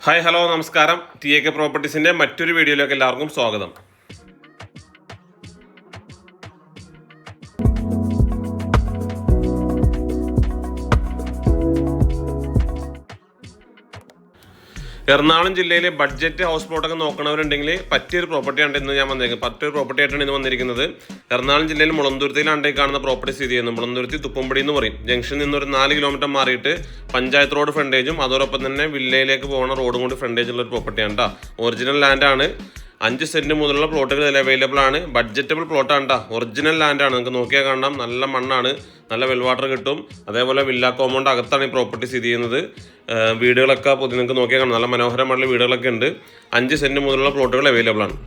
Hi hello നമസ്കാരം. TAK പ്രോപ്പർട്ടീസിൻ്റെ മറ്റൊരു വീഡിയോയിലേക്ക് എല്ലാവർക്കും സ്വാഗതം. എറണാകുളം ജില്ലയിലെ ബഡ്ജറ്റ് ഹൗസ് പ്ലോട്ടൊക്കെ നോക്കണവരുണ്ടെങ്കിൽ പറ്റിയൊരു പ്രോപ്പർട്ടിയാണ് ഇന്ന് ഞാൻ വന്നേക്കുന്നത്. പറ്റിയൊരു പ്രോപ്പർട്ടി ആയിട്ടാണ് ഇന്ന് വന്നിരിക്കുന്നത്. എറണാകുളം ജില്ലയിൽ മുളന്തുരുത്തിയിലാണ് കാണുന്ന പ്രോപ്പർട്ടി സ്ഥിതി ചെയ്യുന്നത്. മുളന്തുരുത്തി തുപ്പമ്പടി എന്ന് പറയും. ജംഗ്ഷനിൽ നിന്നൊരു 4 കിലോമീറ്റർ മാറിയിട്ട് പഞ്ചായത്ത് റോഡ് ഫ്രണ്ടേജും അതോടൊപ്പം തന്നെ വില്ലയിലേക്ക് പോകുന്ന റോഡും കൂടി ഫ്രണ്ടേജുള്ള ഒരു പ്രോപ്പർട്ടിയാണ് കേട്ടോ. ഒറിജിനൽ ലാൻഡാണ്. 5 സെൻറ്റ് മുതലുള്ള പ്ലോട്ടുകൾ ഇതിൽ അവൈലബിൾ ആണ്. ബഡ്ജറ്റബിൾ പ്ലോട്ടാണ് കേട്ടോ. ഒറിജിനൽ ലാൻഡാണ്. നിങ്ങൾക്ക് നോക്കിയാൽ കാണാം. നല്ല മണ്ണാണ്, നല്ല വെൽ വാട്ടർ കിട്ടും. അതേപോലെ വില്ല കോമ്പൗണ്ട് അകത്താണ് ഈ പ്രോപ്പർട്ടി സ്ഥിതി ചെയ്യുന്നത്. വീടുകളൊക്കെ നിങ്ങൾക്ക് നോക്കിയാൽ കാണാം. നല്ല മനോഹരമായിട്ടുള്ള വീടുകളൊക്കെ ഉണ്ട്. 5 സെൻറ്റ് മുതലുള്ള പ്ലോട്ടുകൾ അവൈലബിൾ ആണ്.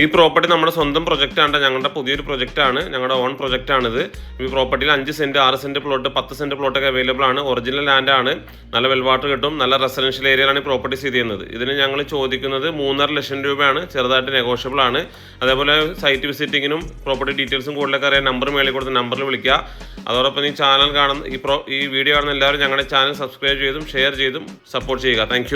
ഈ പ്രോപ്പർട്ടി നമ്മുടെ സ്വന്തം പ്രൊജക്റ്റാണ്. ഞങ്ങളുടെ പുതിയൊരു പ്രൊജക്റ്റാണ്, ഞങ്ങളുടെ ഓൺ പ്രൊജക്റ്റാണിത്. ഈ പ്രോപ്പർട്ടിയിൽ 5 സെൻറ്റ് 6 സെൻറ്റ് പ്ലോട്ട് 10 സെൻറ്റ് പ്ലോട്ടൊക്കെ അവൈലബിൾ ആണ്. ഒറിജിനൽ ലാൻഡാണ്. നല്ല വെൽ വാട്ടർ കിട്ടും. നല്ല റെസിഡൻഷ്യൽ ഏരിയയിലാണ് ഈ പ്രോപ്പർട്ടി സ്ഥിതി ചെയ്യുന്നത്. ഇതിന് ഞങ്ങൾ ചോദിക്കുന്നത് 3.5 ലക്ഷം രൂപയാണ്. ചെറുതായിട്ട് നെഗോഷ്യബിൾ ആണ്. അതേപോലെ സൈറ്റ് വിസിറ്റിങ്ങിനും പ്രോപ്പർട്ടി ഡീറ്റെയിൽസും കൂടുതലൊക്കെ അറിയാൻ നമ്പർ മേളിൽ കൊടുത്ത നമ്പറിൽ വിളിക്കുക. അതോടൊപ്പം ഈ ചാനൽ കാണുന്ന ഈ വീഡിയോ കാണുന്ന എല്ലാവരും ഞങ്ങളുടെ ചാനൽ സബ്സ്ക്രൈബ് ചെയ്തും ഷെയർ ചെയ്തും സപ്പോർട്ട് ചെയ്യുക. താങ്ക്